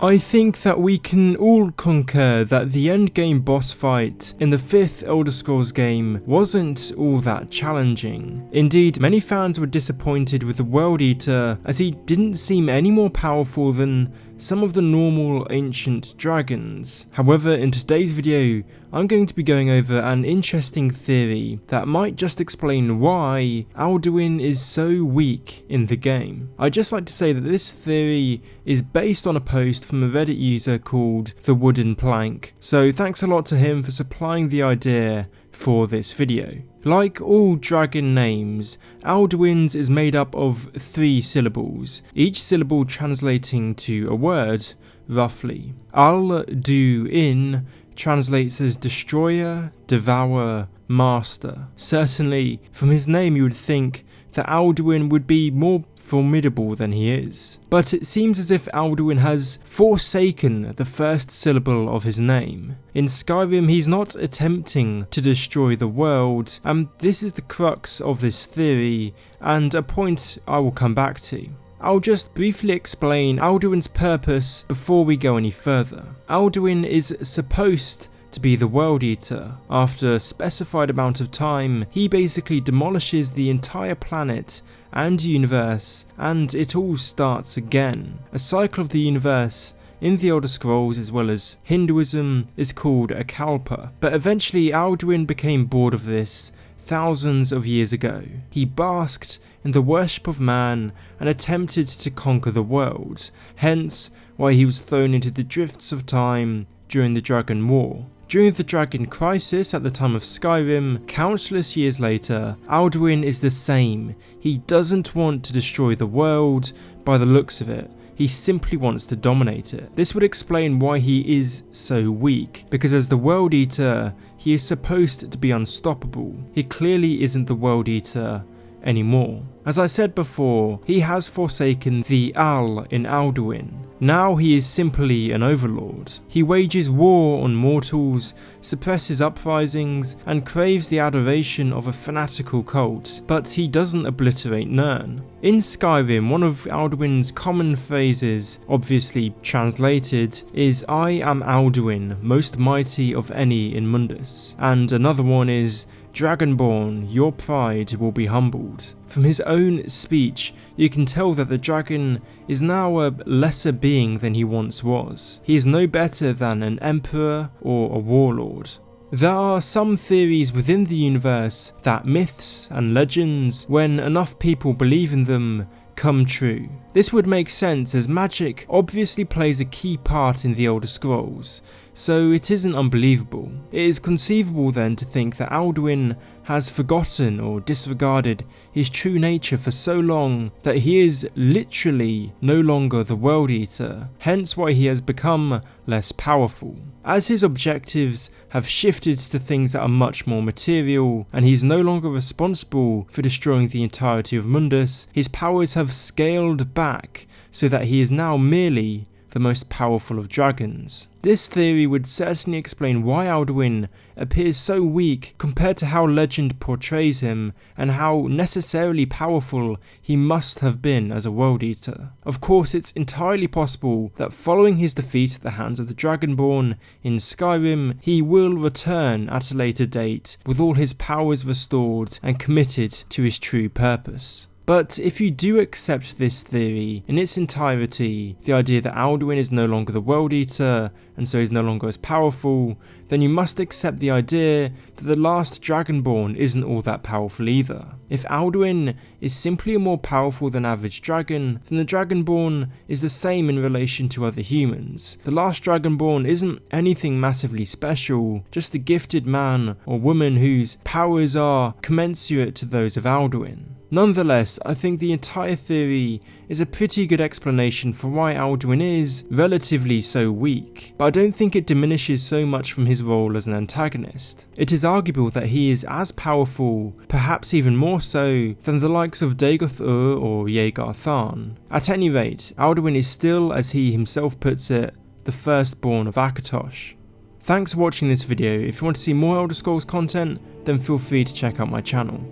I think that we can all concur that the endgame boss fight in the 5th Elder Scrolls game wasn't all that challenging. Indeed, many fans were disappointed with the World Eater as he didn't seem any more powerful than some of the normal ancient dragons. However, in today's video, I'm going to be going over an interesting theory that might just explain why Alduin is so weak in the game. I'd just like to say that this theory is based on a post from a Reddit user called The Wooden Plank, so thanks a lot to him for supplying the idea for this video. Like all dragon names, Alduin's is made up of 3 syllables, each syllable translating to a word, roughly. Alduin translates as destroyer, devourer, master. Certainly, from his name you would think that Alduin would be more formidable than he is. But it seems as if Alduin has forsaken the first syllable of his name. In Skyrim, he's not attempting to destroy the world, and this is the crux of this theory, and a point I will come back to. I'll just briefly explain Alduin's purpose before we go any further. Alduin is supposed to be the World Eater. After a specified amount of time, he basically demolishes the entire planet and universe, and it all starts again. A cycle of the universe in the Elder Scrolls, as well as Hinduism, is called a kalpa, but eventually Alduin became bored of this thousands of years ago. He basked in the worship of man and attempted to conquer the world, hence why he was thrown into the drifts of time during the Dragon War. During the Dragon Crisis at the time of Skyrim, countless years later, Alduin is the same. He doesn't want to destroy the world by the looks of it. He simply wants to dominate it. This would explain why he is so weak, because as the World Eater, he is supposed to be unstoppable. He clearly isn't the World Eater anymore. As I said before, he has forsaken the Al in Alduin. Now he is simply an overlord. He wages war on mortals, suppresses uprisings, and craves the adoration of a fanatical cult, but he doesn't obliterate Nirn. In Skyrim, one of Alduin's common phrases, obviously translated, is "I am Alduin, most mighty of any in Mundus," and another one is "Dragonborn, your pride will be humbled." From his own speech, you can tell that the dragon is now a lesser being than he once was. He is no better than an emperor or a warlord. There are some theories within the universe that myths and legends, when enough people believe in them, come true. This would make sense as magic obviously plays a key part in the Elder Scrolls, so it isn't unbelievable. It is conceivable then to think that Alduin has forgotten or disregarded his true nature for so long that he is literally no longer the World Eater, hence why he has become less powerful. As his objectives have shifted to things that are much more material, and he is no longer responsible for destroying the entirety of Mundus, his powers have scaled back so that he is now merely the most powerful of dragons. This theory would certainly explain why Alduin appears so weak compared to how legend portrays him, and how necessarily powerful he must have been as a World Eater. Of course, it's entirely possible that following his defeat at the hands of the Dragonborn in Skyrim, he will return at a later date with all his powers restored and committed to his true purpose. But if you do accept this theory in its entirety, the idea that Alduin is no longer the World Eater and so is no longer as powerful, then you must accept the idea that the last Dragonborn isn't all that powerful either. If Alduin is simply a more powerful than average dragon, then the Dragonborn is the same in relation to other humans. The last Dragonborn isn't anything massively special, just a gifted man or woman whose powers are commensurate to those of Alduin. Nonetheless, I think the entire theory is a pretty good explanation for why Alduin is relatively so weak, but I don't think it diminishes so much from his role as an antagonist. It is arguable that he is as powerful, perhaps even more so, than the likes of Dagoth-ur or Yeagar-tharn. At any rate, Alduin is still, as he himself puts it, the firstborn of Akatosh. Thanks for watching this video. If you want to see more Elder Scrolls content, then feel free to check out my channel.